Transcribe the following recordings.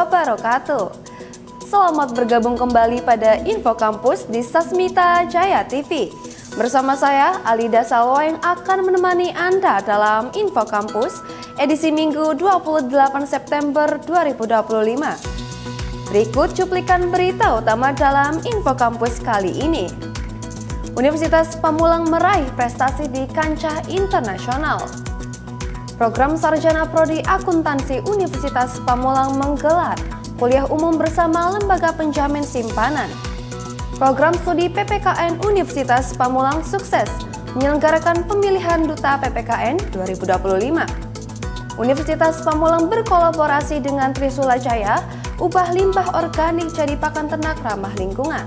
wabarakatuh. Selamat bergabung kembali pada Info Kampus di Sasmita Jaya TV. Bersama saya, Alida Salwa yang akan menemani Anda dalam Info Kampus edisi Minggu 28 September 2025. Berikut cuplikan berita utama dalam Info Kampus kali ini. Universitas Pamulang meraih prestasi di kancah internasional. Program Sarjana Prodi Akuntansi Universitas Pamulang menggelar kuliah umum bersama Lembaga Penjamin Simpanan. Program studi PPKN Universitas Pamulang sukses menyelenggarakan pemilihan Duta PPKN 2025. Universitas Pamulang berkolaborasi dengan Trisula Jaya, ubah limbah organik jadi pakan ternak ramah lingkungan.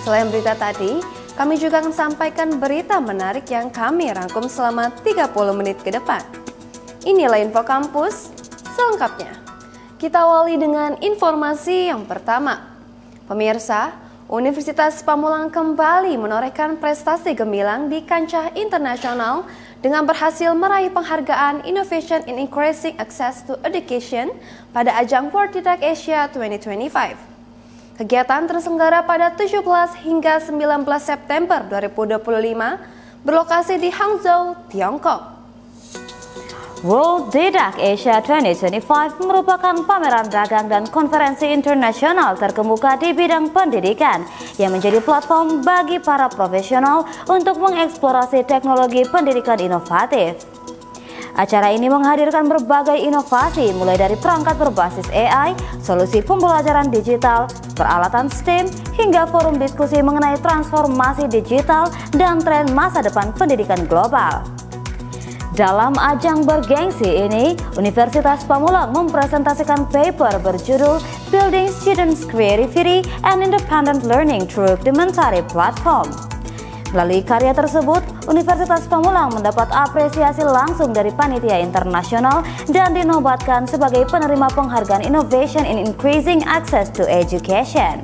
Selain berita tadi, kami juga akan sampaikan berita menarik yang kami rangkum selama 30 menit ke depan. Inilah Info Kampus selengkapnya. Kita awali dengan informasi yang pertama. Pemirsa, Universitas Pamulang kembali menorehkan prestasi gemilang di kancah internasional dengan berhasil meraih penghargaan Innovation in Increasing Access to Education pada ajang World Tech Asia 2025. Kegiatan terselenggara pada 17 hingga 19 September 2025 berlokasi di Hangzhou, Tiongkok. World Tech Asia 2025 merupakan pameran dagang dan konferensi internasional terkemuka di bidang pendidikan yang menjadi platform bagi para profesional untuk mengeksplorasi teknologi pendidikan inovatif. Acara ini menghadirkan berbagai inovasi mulai dari perangkat berbasis AI, solusi pembelajaran digital, peralatan STEAM, hingga forum diskusi mengenai transformasi digital dan tren masa depan pendidikan global. Dalam ajang bergengsi ini, Universitas Pamulang mempresentasikan paper berjudul Building Students' Creativity and Independent Learning Through Documentary Platform. Melalui karya tersebut, Universitas Pamulang mendapat apresiasi langsung dari panitia internasional dan dinobatkan sebagai penerima penghargaan Innovation in Increasing Access to Education.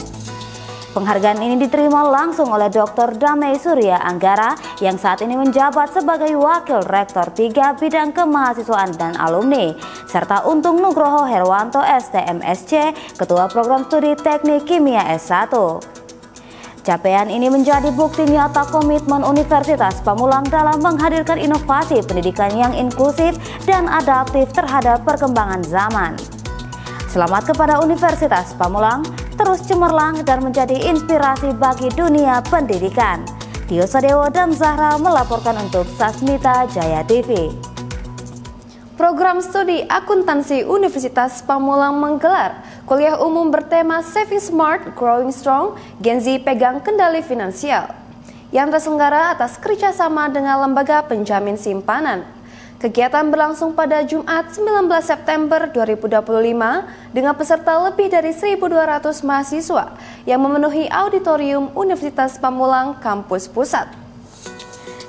Penghargaan ini diterima langsung oleh Dr. Damai Surya Anggara yang saat ini menjabat sebagai Wakil Rektor 3 Bidang Kemahasiswaan dan Alumni, serta Untung Nugroho Herwanto STMSC, Ketua Program Studi Teknik Kimia S1. Capaian ini menjadi bukti nyata komitmen Universitas Pamulang dalam menghadirkan inovasi pendidikan yang inklusif dan adaptif terhadap perkembangan zaman. Selamat kepada Universitas Pamulang, terus cemerlang dan menjadi inspirasi bagi dunia pendidikan. Tio Sadewo dan Zahra melaporkan untuk Sasmita Jaya TV. Program studi akuntansi Universitas Pamulang menggelar kuliah umum bertema Saving Smart, Growing Strong, Gen Z Pegang Kendali Finansial yang terselenggara atas kerjasama dengan Lembaga Penjamin Simpanan. Kegiatan berlangsung pada Jumat 19 September 2025 dengan peserta lebih dari 1.200 mahasiswa yang memenuhi auditorium Universitas Pamulang Kampus Pusat.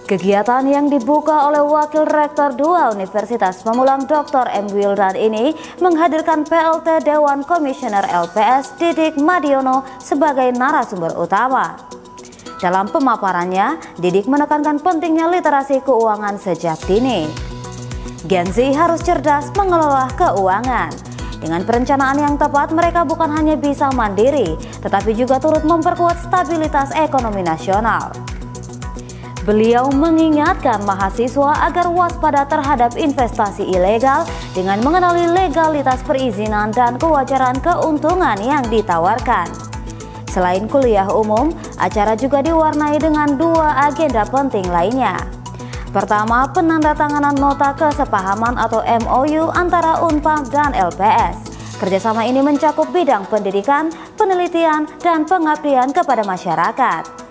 Kegiatan yang dibuka oleh Wakil Rektor 2 Universitas Pamulang Dr. M. Wildan ini menghadirkan PLT Dewan Komisioner LPS Didik Madiono sebagai narasumber utama. Dalam pemaparannya, Didik menekankan pentingnya literasi keuangan sejak dini. Gen Z harus cerdas mengelola keuangan. Dengan perencanaan yang tepat, mereka bukan hanya bisa mandiri, tetapi juga turut memperkuat stabilitas ekonomi nasional. Beliau mengingatkan mahasiswa agar waspada terhadap investasi ilegal dengan mengenali legalitas perizinan dan kewajaran keuntungan yang ditawarkan. Selain kuliah umum, acara juga diwarnai dengan 2 agenda penting lainnya. Pertama, penandatanganan nota kesepahaman atau MOU antara Unpad dan LPS. Kerjasama ini mencakup bidang pendidikan, penelitian, dan pengabdian kepada masyarakat.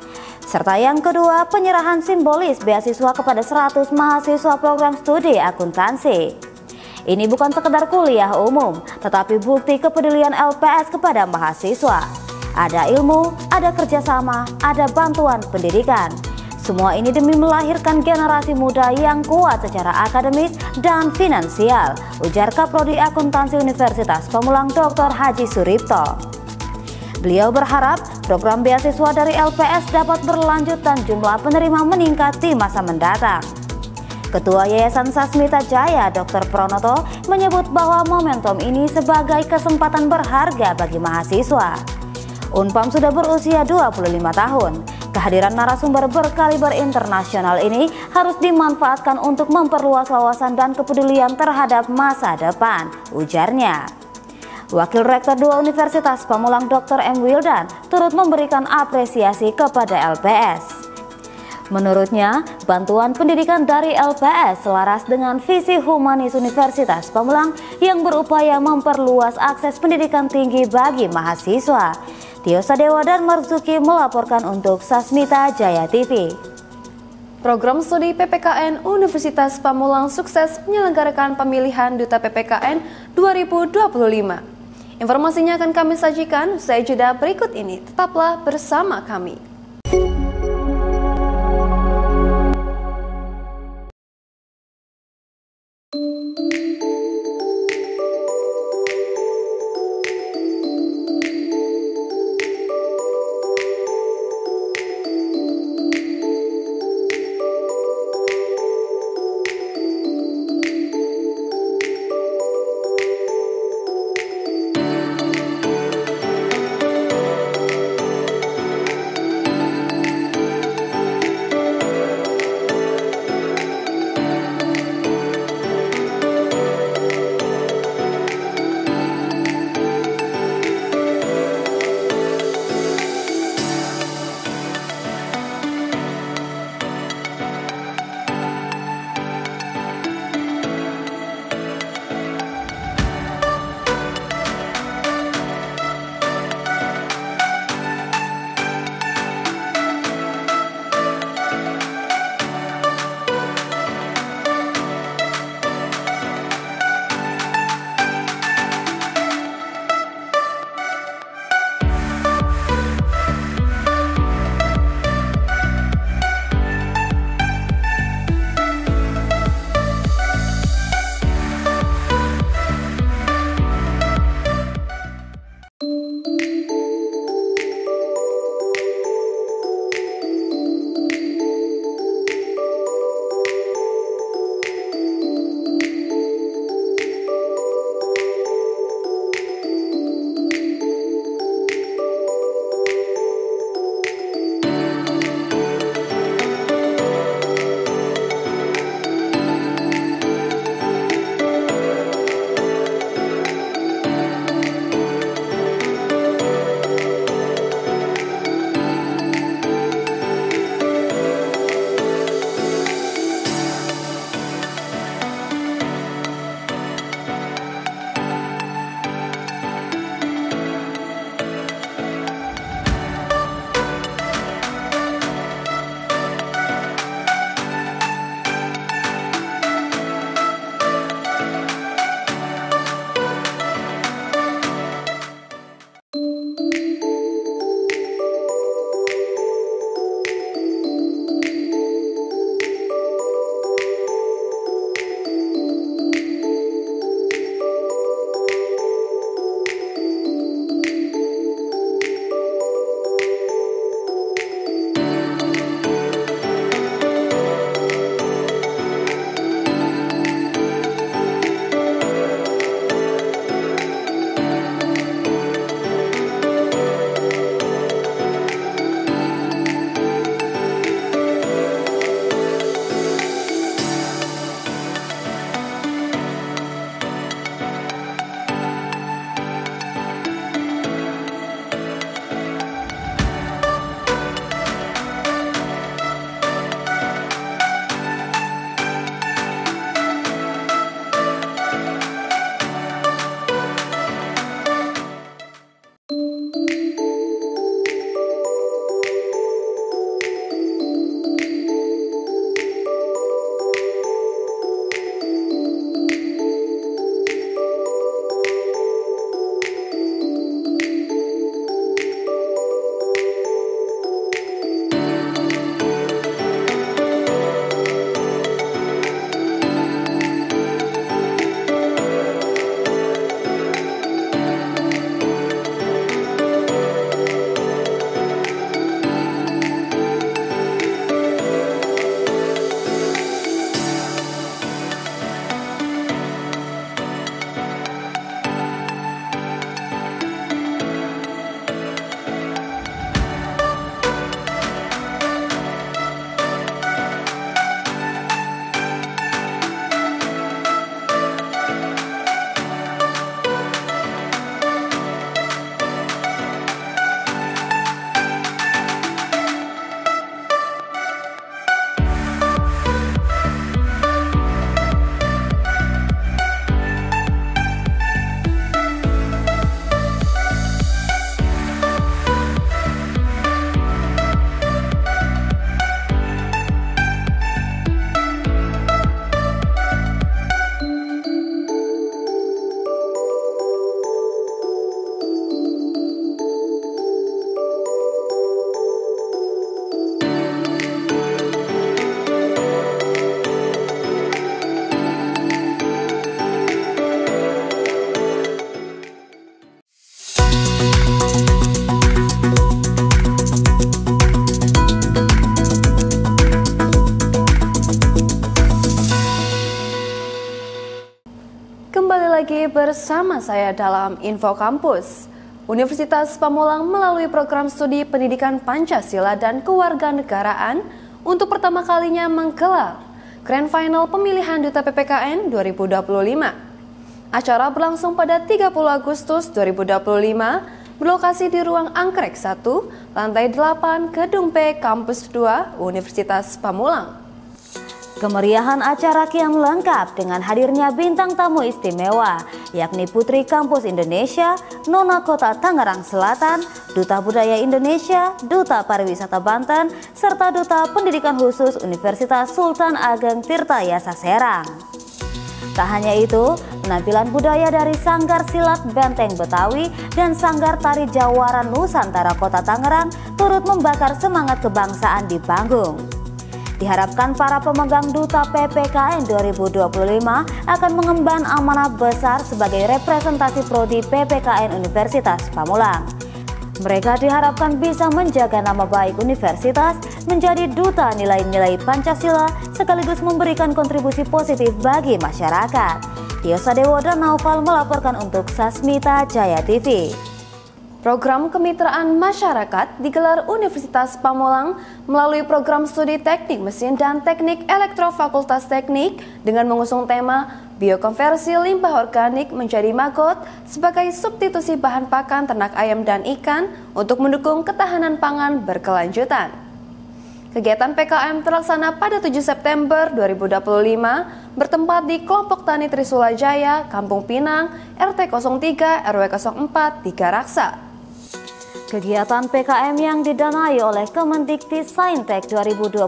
Serta yang kedua, penyerahan simbolis beasiswa kepada 100 mahasiswa program studi akuntansi. Ini bukan sekedar kuliah umum, tetapi bukti kepedulian LPS kepada mahasiswa. Ada ilmu, ada kerjasama, ada bantuan pendidikan. Semua ini demi melahirkan generasi muda yang kuat secara akademis dan finansial, ujar Kaprodi Akuntansi Universitas Pamulang Dr. Haji Suripto. Beliau berharap program beasiswa dari LPS dapat berlanjut dan jumlah penerima meningkat di masa mendatang. Ketua Yayasan Sasmita Jaya, Dr. Pronoto, menyebut bahwa momentum ini sebagai kesempatan berharga bagi mahasiswa. Unpam sudah berusia 25 tahun. Kehadiran narasumber berkaliber internasional ini harus dimanfaatkan untuk memperluas wawasan dan kepedulian terhadap masa depan, ujarnya. Wakil Rektor 2 Universitas Pamulang Dr. M. Wildan turut memberikan apresiasi kepada LPS. Menurutnya, bantuan pendidikan dari LPS selaras dengan visi humanis Universitas Pamulang yang berupaya memperluas akses pendidikan tinggi bagi mahasiswa. Tio Sadewa dan Marzuki melaporkan untuk Sasmita Jaya TV. Program studi PPKN Universitas Pamulang sukses menyelenggarakan pemilihan Duta PPKN 2025. Informasinya akan kami sajikan usai jeda berikut ini. Tetaplah bersama kami. bersama saya dalam Info Kampus. Universitas Pamulang melalui program studi pendidikan Pancasila dan Kewarganegaraan untuk pertama kalinya menggelar Grand Final Pemilihan Duta PPKN 2025. Acara berlangsung pada 30 Agustus 2025 berlokasi di ruang Anggrek 1, lantai 8, Gedung P, Kampus 2, Universitas Pamulang. Kemeriahan acara kian lengkap dengan hadirnya bintang tamu istimewa, yakni Putri Kampus Indonesia, Nona Kota Tangerang Selatan, Duta Budaya Indonesia, Duta Pariwisata Banten, serta Duta Pendidikan Khusus Universitas Sultan Ageng Tirtayasa Serang. Tak hanya itu, penampilan budaya dari Sanggar Silat Benteng Betawi dan Sanggar Tari Jawara Nusantara Kota Tangerang turut membakar semangat kebangsaan di panggung. Diharapkan para pemegang Duta PPKN 2025 akan mengemban amanah besar sebagai representasi prodi PPKN Universitas Pamulang. Mereka diharapkan bisa menjaga nama baik universitas, menjadi duta nilai-nilai Pancasila, sekaligus memberikan kontribusi positif bagi masyarakat. Tio Sadewo dan Naufal melaporkan untuk Sasmita Jaya TV. Program Kemitraan Masyarakat digelar Universitas Pamulang melalui program studi Teknik Mesin dan Teknik Elektro Fakultas Teknik dengan mengusung tema Biokonversi Limbah Organik menjadi Maggot sebagai substitusi bahan pakan ternak ayam dan ikan untuk mendukung ketahanan pangan berkelanjutan. Kegiatan PKM terlaksana pada 7 September 2025 bertempat di Kelompok Tani Trisula Jaya, Kampung Pinang, RT 03 RW 04 Tiga Raksa. Kegiatan PKM yang didanai oleh Kemendikti Saintek 2025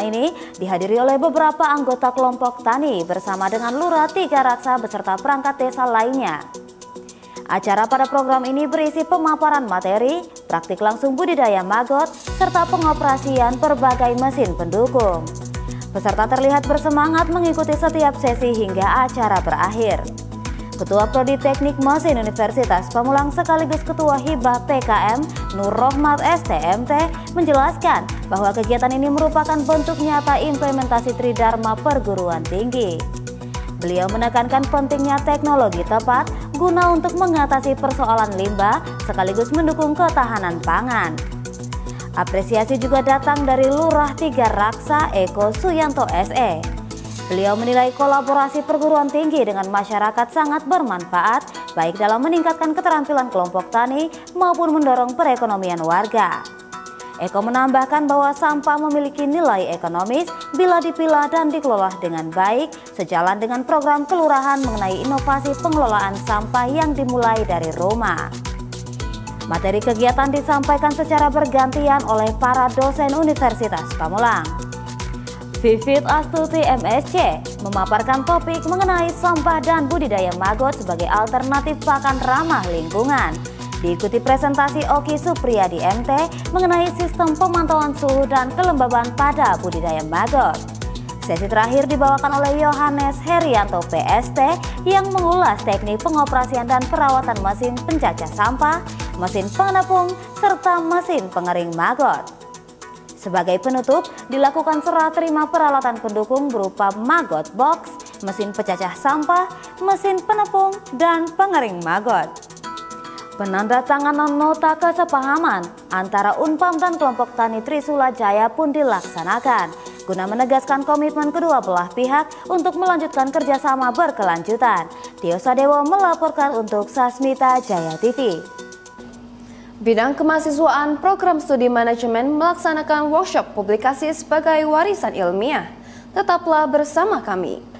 ini dihadiri oleh beberapa anggota kelompok tani bersama dengan Lurah Tiga Raksa beserta perangkat desa lainnya. Acara pada program ini berisi pemaparan materi, praktik langsung budidaya maggot, serta pengoperasian berbagai mesin pendukung. Peserta terlihat bersemangat mengikuti setiap sesi hingga acara berakhir. Ketua Prodi Teknik Mesin Universitas Pamulang sekaligus Ketua Hibah PKM Nur Rohmat STMT menjelaskan bahwa kegiatan ini merupakan bentuk nyata implementasi Tridharma perguruan tinggi. Beliau menekankan pentingnya teknologi tepat guna untuk mengatasi persoalan limbah sekaligus mendukung ketahanan pangan. Apresiasi juga datang dari Lurah Tiga Raksa Eko Suyanto SE. Beliau menilai kolaborasi perguruan tinggi dengan masyarakat sangat bermanfaat, baik dalam meningkatkan keterampilan kelompok tani maupun mendorong perekonomian warga. Eko menambahkan bahwa sampah memiliki nilai ekonomis bila dipilah dan dikelola dengan baik, sejalan dengan program kelurahan mengenai inovasi pengelolaan sampah yang dimulai dari rumah. Materi kegiatan disampaikan secara bergantian oleh para dosen Universitas Pamulang. Vivit Astuti MSc memaparkan topik mengenai sampah dan budidaya maggot sebagai alternatif pakan ramah lingkungan. Diikuti presentasi Oki Supriyadi MT mengenai sistem pemantauan suhu dan kelembaban pada budidaya maggot. Sesi terakhir dibawakan oleh Yohanes Herianto PST yang mengulas teknik pengoperasian dan perawatan mesin pencacah sampah, mesin pengepung, serta mesin pengering maggot. Sebagai penutup, dilakukan serah terima peralatan pendukung berupa maggot box, mesin pecacah sampah, mesin penepung, dan pengering maggot. Penandatanganan nota kesepahaman antara Unpam dan kelompok tani Trisula Jaya pun dilaksanakan, guna menegaskan komitmen kedua belah pihak untuk melanjutkan kerjasama berkelanjutan. Tio Sadewo melaporkan untuk Sasmita Jaya TV. Bidang Kemahasiswaan Program Studi Manajemen melaksanakan workshop publikasi sebagai warisan ilmiah. Tetaplah bersama kami.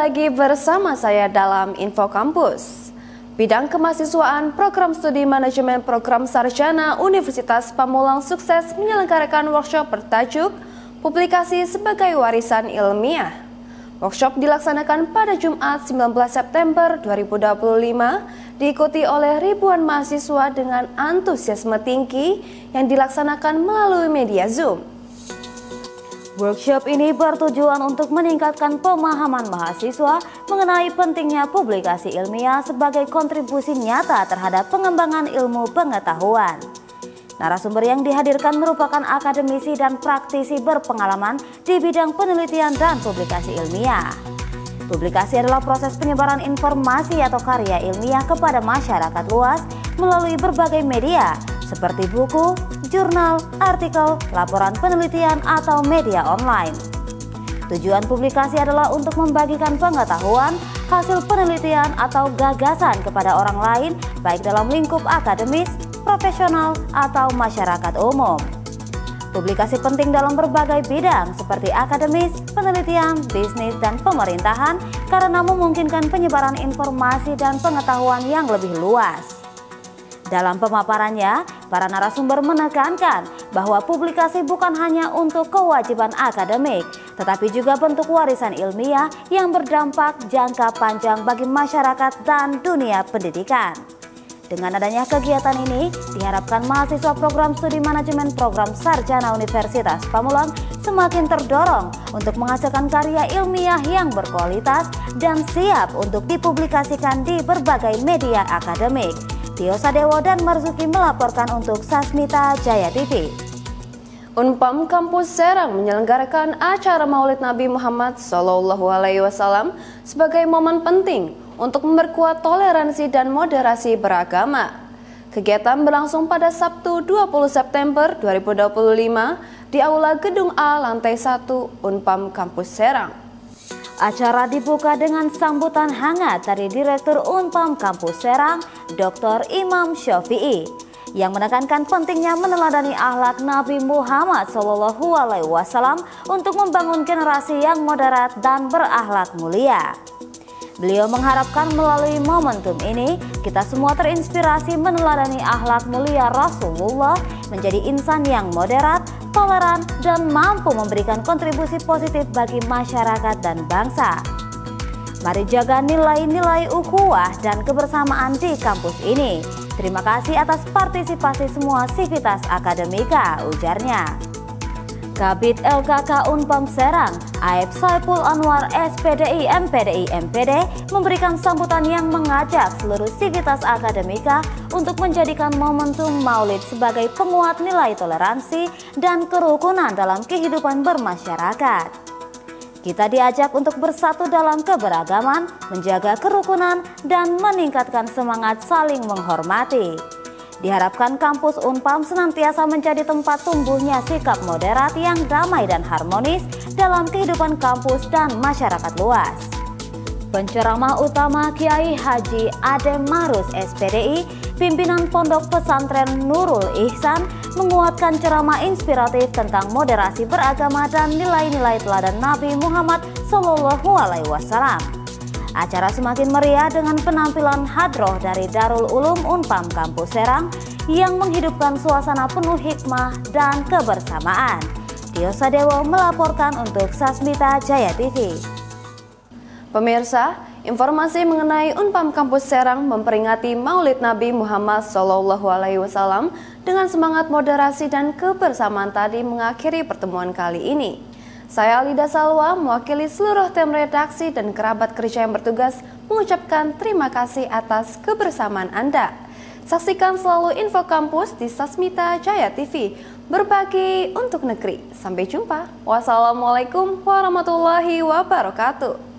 lagi bersama saya dalam Info Kampus. Bidang Kemahasiswaan Program Studi Manajemen Program Sarjana Universitas Pamulang sukses menyelenggarakan workshop bertajuk Publikasi sebagai Warisan Ilmiah. Workshop dilaksanakan pada Jumat 19 September 2025, diikuti oleh ribuan mahasiswa dengan antusiasme tinggi yang dilaksanakan melalui media Zoom. Workshop ini bertujuan untuk meningkatkan pemahaman mahasiswa mengenai pentingnya publikasi ilmiah sebagai kontribusi nyata terhadap pengembangan ilmu pengetahuan. Narasumber yang dihadirkan merupakan akademisi dan praktisi berpengalaman di bidang penelitian dan publikasi ilmiah. Publikasi adalah proses penyebaran informasi atau karya ilmiah kepada masyarakat luas melalui berbagai media seperti buku, jurnal, artikel, laporan penelitian, atau media online. Tujuan publikasi adalah untuk membagikan pengetahuan, hasil penelitian, atau gagasan kepada orang lain, baik dalam lingkup akademis, profesional, atau masyarakat umum. Publikasi penting dalam berbagai bidang seperti akademis, penelitian, bisnis, dan pemerintahan karena memungkinkan penyebaran informasi dan pengetahuan yang lebih luas. Dalam pemaparannya, para narasumber menekankan bahwa publikasi bukan hanya untuk kewajiban akademik, tetapi juga bentuk warisan ilmiah yang berdampak jangka panjang bagi masyarakat dan dunia pendidikan. Dengan adanya kegiatan ini, diharapkan mahasiswa program studi manajemen program sarjana Universitas Pamulang semakin terdorong untuk menghasilkan karya ilmiah yang berkualitas dan siap untuk dipublikasikan di berbagai media akademik. Tio Sadewo dan Marzuki melaporkan untuk Sasmita Jaya TV. Unpam Kampus Serang menyelenggarakan acara Maulid Nabi Muhammad SAW sebagai momen penting untuk memperkuat toleransi dan moderasi beragama. Kegiatan berlangsung pada Sabtu 20 September 2025 di Aula Gedung A lantai 1 Unpam Kampus Serang. Acara dibuka dengan sambutan hangat dari Direktur Unpam Kampus Serang, Dr. Imam Syafi'i, yang menekankan pentingnya meneladani akhlak Nabi Muhammad SAW untuk membangun generasi yang moderat dan berakhlak mulia. Beliau mengharapkan melalui momentum ini, kita semua terinspirasi meneladani akhlak mulia Rasulullah, menjadi insan yang moderat, toleran, dan mampu memberikan kontribusi positif bagi masyarakat dan bangsa. Mari jaga nilai-nilai ukhuwah dan kebersamaan di kampus ini. Terima kasih atas partisipasi semua sivitas akademika, ujarnya. Kabid LKK Unpam Serang, Aib Saiful Anwar SPDI MPDI MPD memberikan sambutan yang mengajak seluruh sivitas akademika untuk menjadikan momentum Maulid sebagai penguat nilai toleransi dan kerukunan dalam kehidupan bermasyarakat. Kita diajak untuk bersatu dalam keberagaman, menjaga kerukunan, dan meningkatkan semangat saling menghormati. Diharapkan kampus Unpam senantiasa menjadi tempat tumbuhnya sikap moderat yang damai dan harmonis dalam kehidupan kampus dan masyarakat luas. Penceramah utama Kiai Haji Adem Marus SPDI, pimpinan Pondok Pesantren Nurul Ihsan, menguatkan ceramah inspiratif tentang moderasi beragama dan nilai-nilai teladan Nabi Muhammad SAW. Acara semakin meriah dengan penampilan hadroh dari Darul Ulum Unpam Kampus Serang yang menghidupkan suasana penuh hikmah dan kebersamaan. Tio Sadewo melaporkan untuk Sasmita Jaya TV. Pemirsa, informasi mengenai Unpam Kampus Serang memperingati Maulid Nabi Muhammad SAW dengan semangat moderasi dan kebersamaan tadi mengakhiri pertemuan kali ini. Saya Lida Salwa, mewakili seluruh tim redaksi dan kerabat kerja yang bertugas mengucapkan terima kasih atas kebersamaan Anda. Saksikan selalu info kampus di Sasmita Jaya TV, berbagi untuk negeri. Sampai jumpa. Wassalamualaikum warahmatullahi wabarakatuh.